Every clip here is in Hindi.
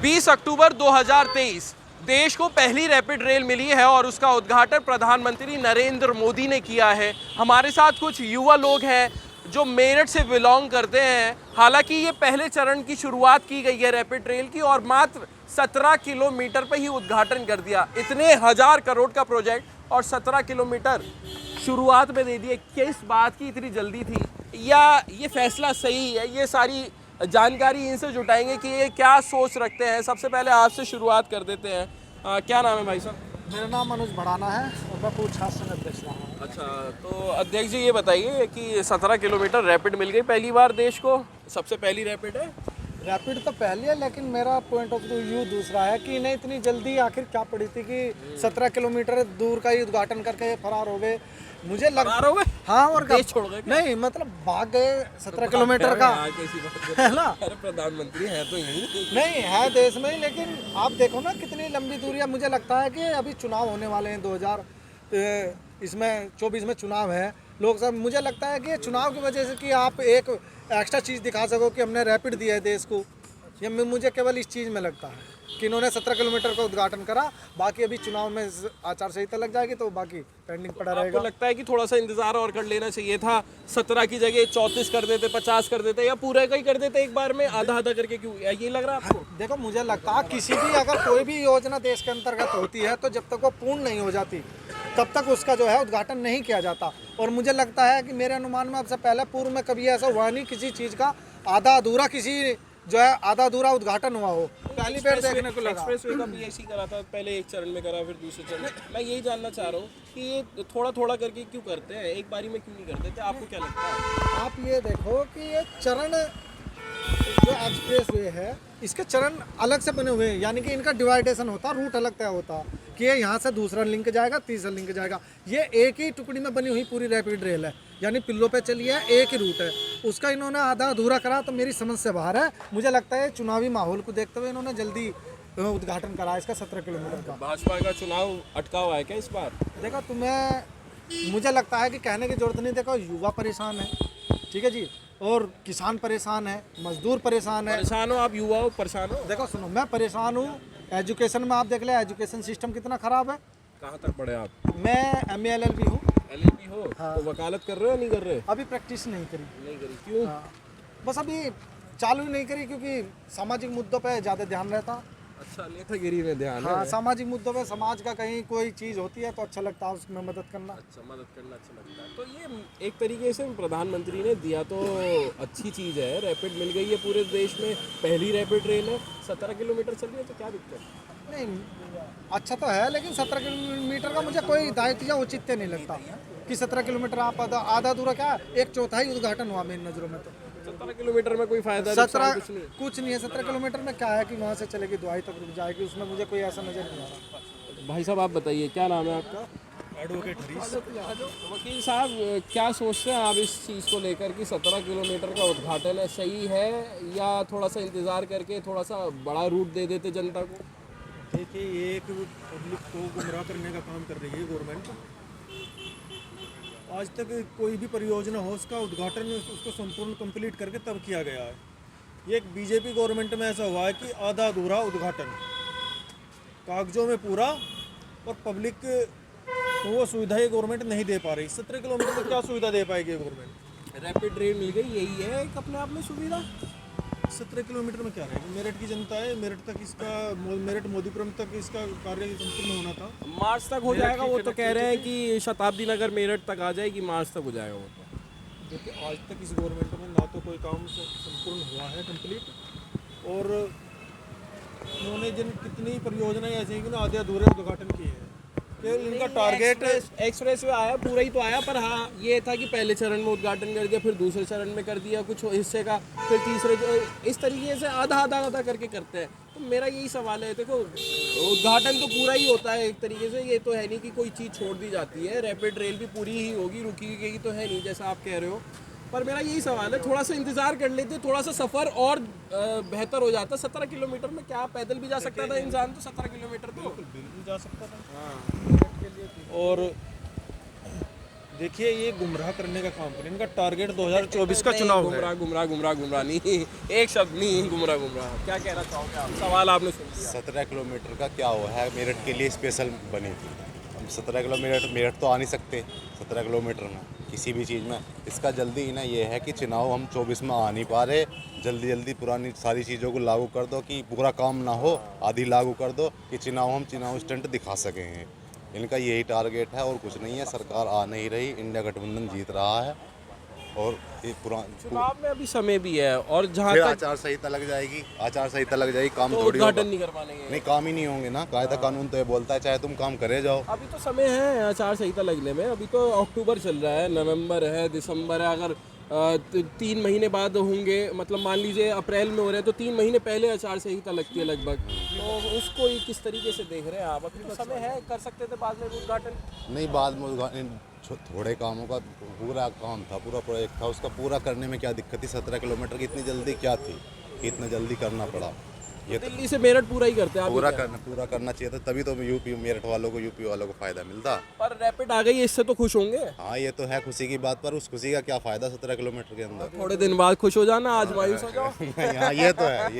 20 अक्टूबर 2023 देश को पहली रैपिड रेल मिली है और उसका उद्घाटन प्रधानमंत्री नरेंद्र मोदी ने किया है। हमारे साथ कुछ युवा लोग हैं जो मेरठ से बिलोंग करते हैं। हालांकि ये पहले चरण की शुरुआत की गई है रैपिड रेल की और मात्र 17 किलोमीटर पर ही उद्घाटन कर दिया। इतने हजार करोड़ का प्रोजेक्ट और 17 किलोमीटर शुरुआत में दे दिए। किस बात की इतनी जल्दी थी या ये फैसला सही है? ये सारी जानकारी इनसे जुटाएंगे कि ये क्या सोच रखते हैं। सबसे पहले आपसे शुरुआत कर देते हैं। क्या नाम है भाई साहब? मेरा नाम मनोज भड़ाना है और मैं पूछ संघ अध्यक्ष रहा हूँ। अच्छा, तो अध्यक्ष जी ये बताइए कि 17 किलोमीटर रैपिड मिल गई पहली बार देश को, सबसे पहली रैपिड है। रैपिड तो पहली है, लेकिन मेरा पॉइंट ऑफ व्यू दूसरा है कि इन्हें इतनी जल्दी आखिर क्या पड़ी थी कि 17 किलोमीटर दूर का ही उद्घाटन करके फरार हो गए। मुझे फरार हो गए? हाँ, और देश छोड़ गए? नहीं, मतलब भाग गए 17 किलोमीटर का, है ना। अरे प्रधानमंत्री है तो यही नहीं है देश में ही, लेकिन आप देखो ना कितनी लंबी दूरी है। मुझे लगता है कि अभी चुनाव होने वाले हैं 2024 में चुनाव है लोकसभा। मुझे लगता है कि ये चुनाव की वजह से कि आप एक एक्स्ट्रा चीज़ दिखा सको कि हमने रैपिड दिया है देश को। ये मुझे केवल इस चीज़ में लगता है कि इन्होंने 17 किलोमीटर का उद्घाटन करा। बाकी अभी चुनाव में आचार संहिता लग जाएगी तो बाकी पेंडिंग पड़ा रहेगा। आपको लगता है कि थोड़ा सा इंतजार और कर लेना चाहिए था? 17 की जगह 34 कर देते, 50 कर देते या पूरे का ही कर देते एक बार में, आधा आधा करके? क्यों ये लग रहा है आपको? देखो, मुझे लगता है किसी भी अगर कोई भी योजना देश के अंतर्गत होती है तो जब तक वो पूर्ण नहीं हो जाती तब तक उसका जो है उद्घाटन नहीं किया जाता। और मुझे लगता है कि मेरे अनुमान में अब से पहले पूर्व में कभी ऐसा हुआ नहीं किसी चीज़ का आधा अधूरा आधा अधूरा उद्घाटन हुआ हो। पहली बार देखने को लगा। एक्सप्रेसवे का भी ऐसी करा था, पहले एक चरण में करा फिर दूसरे चरण में। मैं यही जानना चाह रहा हूँ कि ये थोड़ा थोड़ा करके क्यों करते हैं, एक बारी में क्यों नहीं करते थे? आपको क्या लगता है? आप ये देखो कि ये चरण जो एक्सप्रेस वे है इसके चरण अलग से बने हुए हैं, यानी कि इनका डिवाइडेशन होता, रूट अलग तय होता कि ये यहाँ से दूसरा लिंक जाएगा, तीसरा लिंक जाएगा। ये एक ही टुकड़ी में बनी हुई पूरी रैपिड रेल है, यानी पिल्लों पे चली है, एक ही रूट है। उसका इन्होंने आधा अधूरा करा तो मेरी समझ से बाहर है। मुझे लगता है चुनावी माहौल को देखते हुए इन्होंने जल्दी उद्घाटन करा इसका 17 किलोमीटर का। भाजपा का चुनाव अटका हुआ है क्या इस बार? देखो, मुझे लगता है कि कहने की जरूरत नहीं। देखो, युवा परेशान है, ठीक है जी, और किसान परेशान है, मजदूर परेशान है। परेशान हो आप? युवा हो परेशान हो? देखो सुनो, मैं परेशान हूँ। एजुकेशन में आप देख ले, एजुकेशन सिस्टम कितना खराब है। कहाँ तक पढ़े आप? मैं MA LLB हूँ। LLB हो? हाँ। तो वकालत कर रहे हो या नहीं कर रहे? अभी प्रैक्टिस नहीं करी। नहीं करी क्यों? बस अभी चालू नहीं करी क्योंकि सामाजिक मुद्दों पे ज़्यादा ध्यान रहता। अच्छा, नेतागिरी में ध्यान हाँ, है। सामाजिक मुद्दों पे समाज का कहीं कोई चीज़ होती है तो अच्छा लगता है उसमें मदद करना। अच्छा, मदद करना अच्छा लगता है। तो ये एक तरीके से प्रधानमंत्री ने दिया तो अच्छी चीज़ है, रैपिड मिल गई है पूरे देश में, पहली रैपिड रेल है, 17 किलोमीटर चल रही है, तो क्या दिक्कत है? नहीं, अच्छा तो है, लेकिन 17 किलोमीटर का मुझे कोई दायित्व या औचित्य नहीं लगता कि 17 किलोमीटर आप आधा अधूरा क्या, 1/4 उद्घाटन हुआ मेरी नज़रों में। तो 17 किलोमीटर में कोई फायदा 17 कुछ नहीं है। 17 किलोमीटर में क्या है कि वहाँ से चलेगी दुआई तक रुक जाएगी, उसमें मुझे कोई ऐसा नज़र नहीं आ रहा। भाई साहब आप बताइए, क्या नाम है आपका? एडवोकेट हरीश। वकील साहब, क्या सोचते हैं आप इस चीज़ को लेकर कि 17 किलोमीटर का उद्घाटन है, सही है या थोड़ा सा इंतज़ार करके थोड़ा सा बड़ा रूट दे देते जनता को? देखिए, ये एक पब्लिक को गुमराह करने का काम कर रही है गवर्नमेंट। आज तक कोई भी परियोजना हो उसका उद्घाटन उसको संपूर्ण कंप्लीट करके तब किया गया है। ये एक बीजेपी गवर्नमेंट में ऐसा हुआ है कि आधा अधूरा उद्घाटन, कागजों में पूरा, और पब्लिक को वो सुविधा ये गवर्नमेंट नहीं दे पा रही। 17 किलोमीटर में क्या सुविधा दे पाएगी गवर्नमेंट? रैपिड रेल मिल गई, यही है एक अपने आप में सुविधा। 17 किलोमीटर में क्या रहेगा? मेरठ की जनता है, मेरठ मोदीपुरम तक इसका कार्य संपूर्ण होना था। मार्च तक हो जाएगा, वो तो कह रहे हैं कि शताब्दी नगर मेरठ तक आ जाएगी, मार्च तक हो जाएगा वो तो। क्योंकि आज तक इस गवर्नमेंट में ना तो कोई काम संपूर्ण हुआ है कंप्लीट, और उन्होंने कितनी परियोजनाएं ऐसी हैं कि आधे अधूरे उद्घाटन किए हैं। इनका टारगेट एक्सप्रेस वे आया, पूरा ही तो आया, पर हाँ ये था कि पहले चरण में उद्घाटन कर दिया, फिर दूसरे चरण में कर दिया कुछ हिस्से का, फिर तीसरे, इस तरीके से आधा आधा आधा करके करते हैं। तो मेरा यही सवाल है, देखो उद्घाटन तो पूरा ही होता है एक तरीके से, ये तो है नहीं कि कोई चीज़ छोड़ दी जाती है। रैपिड रेल भी पूरी ही होगी, रुकी गई तो है नहीं जैसा आप कह रहे हो। पर मेरा यही सवाल है, थोड़ा सा इंतजार कर लेते, थोड़ा सा सफ़र और बेहतर हो जाता। 17 किलोमीटर में क्या पैदल भी जा सकता था इंसान? तो 17 किलोमीटर तो बिल्कुल जा सकता था। हाँ। और देखिए ये गुमराह करने का काम करें, इनका टारगेट 2024 का चुनाव है। गुमराह गुमराह गुमराह गुमराह नहीं, एक शब्द नहीं, गुमराह गुमराह। क्या कहना चाहोगे आप? सवाल आपने सुन लिया। 17 किलोमीटर का क्या हुआ है, मेरठ के लिए स्पेशल बनी थी। हम 17 किलोमीटर मेरठ तो आ नहीं सकते 17 किलोमीटर में किसी भी चीज़ में। इसका जल्दी ना ये है कि चुनाव हम 24 में आ नहीं पा रहे, जल्दी जल्दी पुरानी सारी चीज़ों को लागू कर दो कि पूरा काम ना हो, आधी लागू कर दो कि चुनाव स्टंट दिखा सकें। इनका यही टारगेट है और कुछ नहीं है। सरकार आ नहीं रही, इंडिया गठबंधन जीत रहा है और ये चुनाव में अभी समय भी है और जहाँ फिर तक आचार संहिता लग जाएगी, आचार संहिता लग जाएगी, काम तो थोड़ी उद्घाटन होगा। नहीं कर पाएंगे। नहीं, काम ही नहीं होंगे ना। कायदा कानून तो ये बोलता है चाहे तुम काम करे जाओ। अभी तो समय है आचार संहिता लगने में, अभी तो अक्टूबर चल रहा है, नवंबर है, दिसंबर है। अगर 3 महीने बाद होंगे, मतलब मान लीजिए अप्रैल में हो रहे हैं तो 3 महीने पहले आचार संहिता लगती है लगभग। तो उसको ही किस तरीके से देख रहे हैं आप? अभी तो समय है, कर सकते थे बाद में उद्घाटन। नहीं, बाद में थोड़े कामों का पूरा काम था, पूरा प्रोजेक्ट था, उसका पूरा करने में क्या दिक्कत थी? 17 किलोमीटर की इतनी जल्दी क्या थी कि इतना जल्दी करना पड़ा? ये तो दिल्ली से मेरठ पूरा ही करते हैं आप। पूरा करना चाहिए था, तभी तो यूपी मेरठ वालों को, यूपी वालों को फायदा मिलता। पर रैपिड आ गई है, इससे तो खुश होंगे। हाँ, ये तो है खुशी की बात, पर उस खुशी का क्या फायदा 17 किलोमीटर के अंदर? थोड़े दिन बाद खुश हो जाना, आज मायूस हो जाओ। हाँ, ये तो है,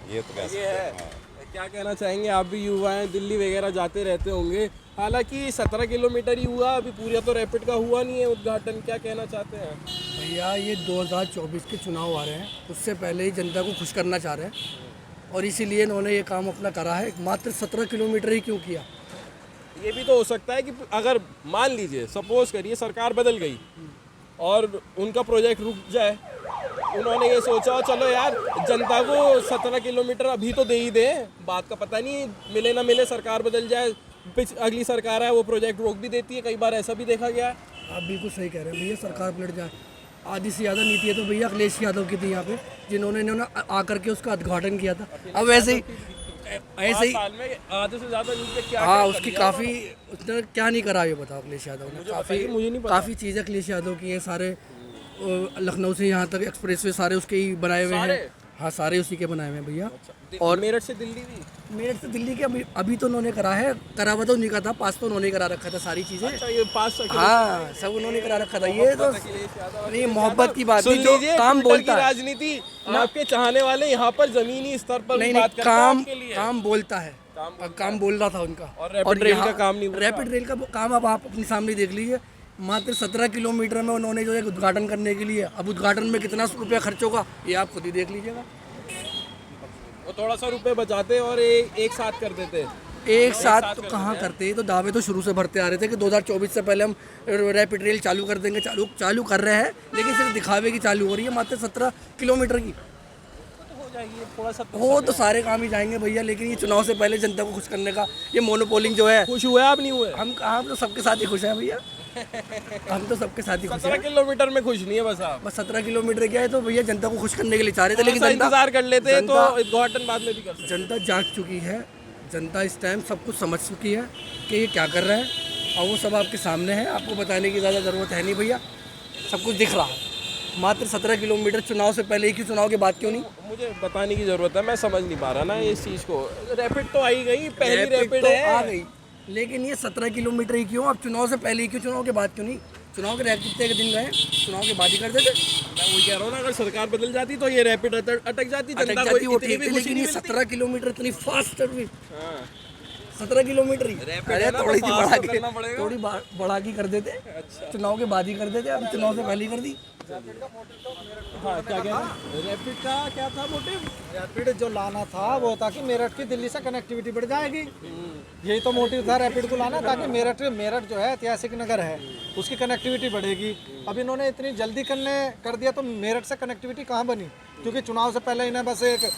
ये तो कह सकते हैं। हाँ। क्या कहना चाहेंगे? आप भी युवा हैं, दिल्ली वगैरह जाते रहते होंगे। हालांकि 17 किलोमीटर ही हुआ, अभी पूरा तो रैपिड का हुआ नहीं है उद्घाटन। क्या कहना चाहते हैं? भैया ये 2024 के चुनाव आ रहे हैं, उससे पहले ही जनता को खुश करना चाह रहे हैं और इसीलिए इन्होंने ये काम अपना करा है। मात्र 17 किलोमीटर ही क्यों किया? ये भी तो हो सकता है कि अगर मान लीजिए सपोज करिए सरकार बदल गई और उनका प्रोजेक्ट रुक जाए, उन्होंने ये सोचा चलो यार जनता को 17 किलोमीटर अभी तो दे ही दे, बात का पता नहीं मिले ना मिले, सरकार बदल जाए, अगली सरकार है वो प्रोजेक्ट रोक भी देती है। कई बार ऐसा भी देखा गया है। आप बिल्कुल सही कह रहे हैं भैया, सरकार पलट जाए। आधी से ज़्यादा नीति है तो भैया अखिलेश यादव की थी यहाँ पे, जिन्होंने इन्होंने आकर के उसका उद्घाटन किया था। अब वैसे ही 5 साल में आधे से ज्यादा नीचे क्या हाँ, क्या कर उसकी लिया? काफ़ी उसने क्या नहीं करा ये बताओ। अखिलेश यादव ने मुझे नहीं पता। काफ़ी चीज़ें अखिलेश यादव की हैं। सारे लखनऊ से यहाँ तक एक्सप्रेसवे सारे उसके ही बनाए हुए हैं। हाँ, सारे उसी के बनाए हुए हैं भैया। और मेरठ से दिल्ली भी? मेरठ से दिल्ली के अभी तो उन्होंने करा है, करा हुआ तो नहीं कहा था, पास तो उन्होंने करा रखा था सारी चीज़ें। अच्छा, ये 5 हाँ, सब उन्होंने करा रखा था। ये तो नहीं, मोहब्बत की बात सुन नहीं, जो लीजिए, काम ट्विटर की बोलता है। राजनीति आपके चाहने वाले यहाँ पर जमीनी स्तर पर नहीं भी बात नहीं, करते हैं काम आपके लिए। काम बोलता है, काम बोल रहा था उनका। और रैपिड रेल का काम नहीं हुआ। रैपिड रेल का काम अब आप अपने सामने देख लीजिए। मात्र 17 किलोमीटर में उन्होंने जो एक उद्घाटन करने के लिए, अब उद्घाटन में कितना रुपया खर्च होगा ये आप खुद ही देख लीजिएगा। वो थोड़ा सा रुपए बचाते और एक साथ कर देते। एक साथ तो कहाँ करते हैं, तो दावे तो शुरू से भरते आ रहे थे कि 2024 से पहले हम रैपिड रेल चालू कर देंगे। चालू कर रहे हैं, लेकिन सिर्फ दिखावे की चालू हो रही है। मात्र 17 किलोमीटर की हो जाएगी थोड़ा सा। हो तो सारे काम ही जाएंगे भैया, लेकिन ये चुनाव से पहले जनता को खुश करने का ये मोनोपोलिंग जो है। खुश हुए आप? नहीं हुए? हम तो सबके साथ ही खुश हैं भैया। हम तो सबके साथ ही खुश 17 हैं। किलोमीटर में खुश नहीं है बस आप। बस 17 किलोमीटर क्या है तो भैया जनता को खुश करने के लिए चाह रहे थे, लेकिन थोड़ा सा इंतजार कर लेते हैं तो जनता- उद्घाटन बाद में भी कर सकते। जनता जाग चुकी है। जनता इस टाइम सब कुछ समझ चुकी है कि ये क्या कर रहे हैं, और वो सब आपके सामने है। आपको बताने की ज़्यादा ज़रूरत है नहीं भैया, सब कुछ दिख रहा है। मात्र 17 किलोमीटर, चुनाव से पहले, एक ही चुनाव के बाद क्यों नहीं? मुझे बताने की जरूरत है, मैं समझ नहीं पा रहा ना इस चीज को। रैपिड तो आई गई, पहली रैपिड तो है। आ गई, लेकिन ये 17 किलोमीटर ही क्यों? अब चुनाव से पहले ही क्यों, चुनाव के बाद क्यों नहीं? चुनाव के कितने के दिन गए, चुनाव के बाद ही कर देते। मैं वही कह रहा हूँ ना, अगर सरकार बदल जाती तो ये रैपिड अटक जाती, अटक जनता को जाती वो इतनी ठीक भी थी, खुशी लेकिन नहीं ये मिलती। 17 किलोमीटर इतनी फास्ट सर्विस, हाँ। 17 किलोमीटर ही। रैपिड अरे है ना, थोड़ी तो सी fast बढ़ा तो के, करना पड़ेगा। थोड़ी बढ़ा के कर देते, चुनाव के बाद ही कर देते। अब चुनाव से पहले ही कर दी। हाँ, क्या कह रहे हैं? रैपिड का क्या था मोटिव? रैपिड जो लाना था वो था कि मेरठ की दिल्ली से कनेक्टिविटी बढ़ जाएगी। यही तो मोटिव था रैपिड को लाना, ताकि मेरठ जो है ऐतिहासिक नगर है, उसकी कनेक्टिविटी बढ़ेगी। अब इन्होंने इतनी जल्दी कर दिया तो मेरठ से कनेक्टिविटी कहाँ बनी? क्योंकि चुनाव से पहले इन्हें बस एक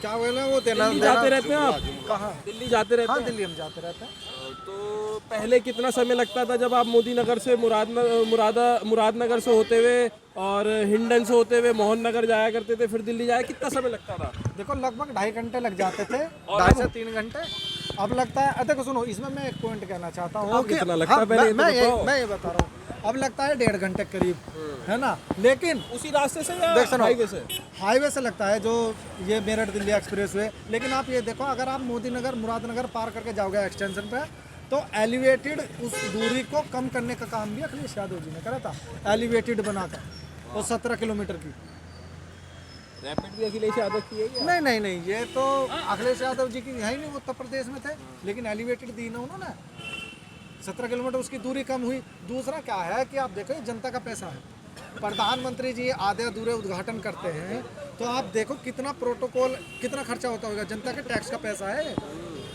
क्या बोले वो दिल्ली जाते रहते हैं आप? कहाँ? दिल्ली जाते रहते हाँ, हैं? दिल्ली हम जाते रहते हैं। तो पहले कितना समय लगता था जब आप मोदी नगर से मुरादनगर से होते हुए और हिंडन से होते हुए मोहन नगर जाया करते थे, फिर दिल्ली जाया, कितना समय लगता था? देखो लगभग 2.5 घंटे लग जाते थे, और 2.5 से 3 घंटे। अब लगता है, देखो सुनो, इसमें मैं एक पॉइंट कहना चाहता हूँ अब कितना लगता है? पहले ये तो बताओ। मैं ये बता रहा हूँ, अब लगता है 1.5 घंटे करीब, है ना। लेकिन उसी रास्ते से या देख सुनो, हाईवे से? हाईवे से लगता है जो ये मेरठ दिल्ली एक्सप्रेस वे। लेकिन आप ये देखो, अगर आप मोदी नगर मुरादनगर पार करके जाओगे एक्सटेंशन पे, तो एलिवेटेड उस दूरी को कम करने का काम भी अखिलेश यादव जी ने करा था, एलिवेटेड बनाकर वो 17 किलोमीटर की। रैपिड भी अखिलेश यादव की है क्या? नहीं, ये तो अखिलेश यादव जी की है ही नहीं, वो उत्तर प्रदेश में थे, लेकिन एलिवेटेड दी ना उन्होंने। 17 किलोमीटर उसकी दूरी कम हुई। दूसरा क्या है कि आप देखो ये जनता का पैसा है, प्रधानमंत्री जी आधे अधूरे उद्घाटन करते हैं, तो आप देखो कितना प्रोटोकॉल, कितना खर्चा होता होगा, जनता के टैक्स का पैसा है।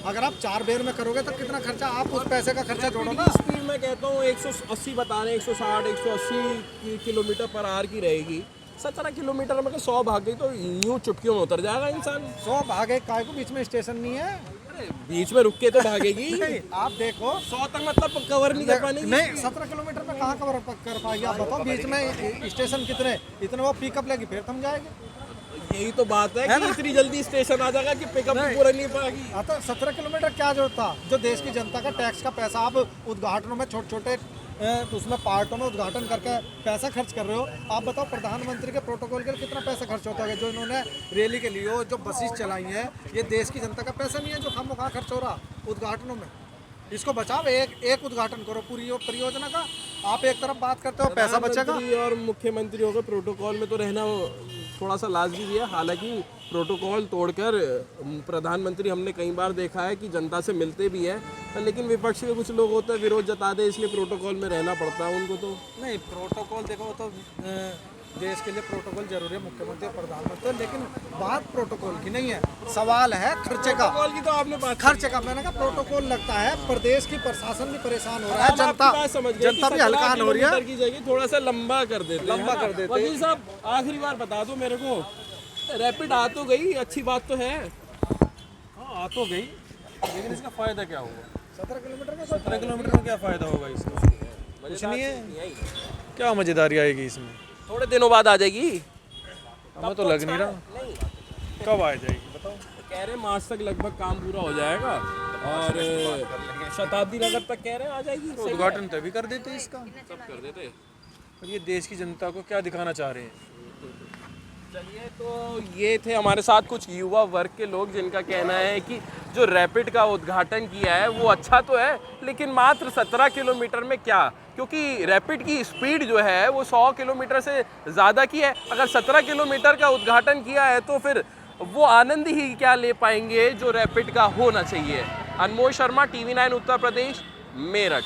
अगर आप 4 बेर में करोगे तो कितना खर्चा, आप उस पैसे का खर्चा जोड़ो ना। स्पीड मैं कहता हूँ 180 बता रहे हैं, 160 180 किलोमीटर पर आवर की रहेगी। 17 किलोमीटर में 100 भाग गई तो यूं चुटकियों में उतर जाएगा इंसान। 100 भागे, काय को बीच में स्टेशन नहीं है। अरे बीच में रुक के तो भागेगी। नहीं, आप देखो 100 तक मतलब कवर नहीं कर पाएगी। नहीं, 17 किलोमीटर में कहाँ कवर कर पाएगी आप बताओ। बीच में स्टेशन कितने, इतने वो पिकअप लेगी फिर थम जाएगी। यही तो बात है कि इतनी जल्दी स्टेशन आ जाएगा कि पिकअप भी पूरा नहीं पाएगी। हाँ, तो 17 किलोमीटर क्या जरूरत था, जो देश की जनता का टैक्स का पैसा आप उद्घाटनों में छोटे छोटे उसमें पार्टों में उद्घाटन करके पैसा खर्च कर रहे हो। आप बताओ प्रधानमंत्री के प्रोटोकॉल के लिए कितना पैसा खर्च होता है, जो इन्होंने रैली के लिए जो बसेस चलाई हैं, ये देश की जनता का पैसा नहीं है जो खामोखा खर्च हो रहा उद्घाटनों में। इसको बचाओ, एक उद्घाटन करो पूरी परियोजना का। आप एक तरफ बात करते हो पैसा बचेगा। प्रधानमंत्री और मुख्यमंत्रियों के प्रोटोकॉल में तो रहना थोड़ा सा लाजमी भी है। हालांकि प्रोटोकॉल तोड़कर प्रधानमंत्री हमने कई बार देखा है कि जनता से मिलते भी हैं, लेकिन विपक्ष के कुछ लोग होते हैं विरोध जताते, इसलिए प्रोटोकॉल में रहना पड़ता है उनको। तो नहीं, प्रोटोकॉल देखो तो देश के लिए प्रोटोकॉल जरूरी है, मुख्यमंत्री और प्रधानमंत्री, लेकिन बात प्रोटोकॉल की नहीं है, सवाल है खर्चे का। प्रोटोकॉल की तो आपने बात खर्चे का मैंने कहा प्रोटोकॉल लगता है, प्रदेश की प्रशासन भी परेशान हो रहा है, हम आपकी बात समझ गए जनता कि भी हल्कान हो रही 17 है। किलोमीटर की जगह थोड़ा सा लंबा कर देते हैं, लंबा है ना? कर देते। वकील साहब आखिरी बार बता दो मेरे को, रैपिड आ तो गई, अच्छी बात तो है। हाँ, आ तो गई, लेकिन इसका फ़ायदा क्या होगा? 17 किलोमीटर का 17 किलोमीटर में क्या फ़ायदा होगा इसका? कुछ नहीं है। क्या मज़ेदारी आएगी इसमें? थोड़े दिनों बाद आ जाएगी। हमें तो लग नहीं रहा। कब आ जाएगी बताओ? कह रहे हैं मार्च तक लगभग काम पूरा हो जाएगा और शताब्दी नगर तक कह रहे हैं आ जाएगी। तो उद्घाटन तभी कर देते इसका। सब कर देते। और ये देश की जनता को क्या दिखाना चाह रहे हैं? चलिए, तो ये थे हमारे साथ कुछ युवा वर्ग के लोग जिनका कहना है कि जो रैपिड का उद्घाटन किया है वो अच्छा तो है, लेकिन मात्र 17 किलोमीटर में क्या, क्योंकि रैपिड की स्पीड जो है वो 100 किलोमीटर से ज़्यादा की है। अगर 17 किलोमीटर का उद्घाटन किया है तो फिर वो आनंद ही क्या ले पाएंगे जो रैपिड का होना चाहिए। अनमोल शर्मा, TV9 उत्तर प्रदेश, मेरठ।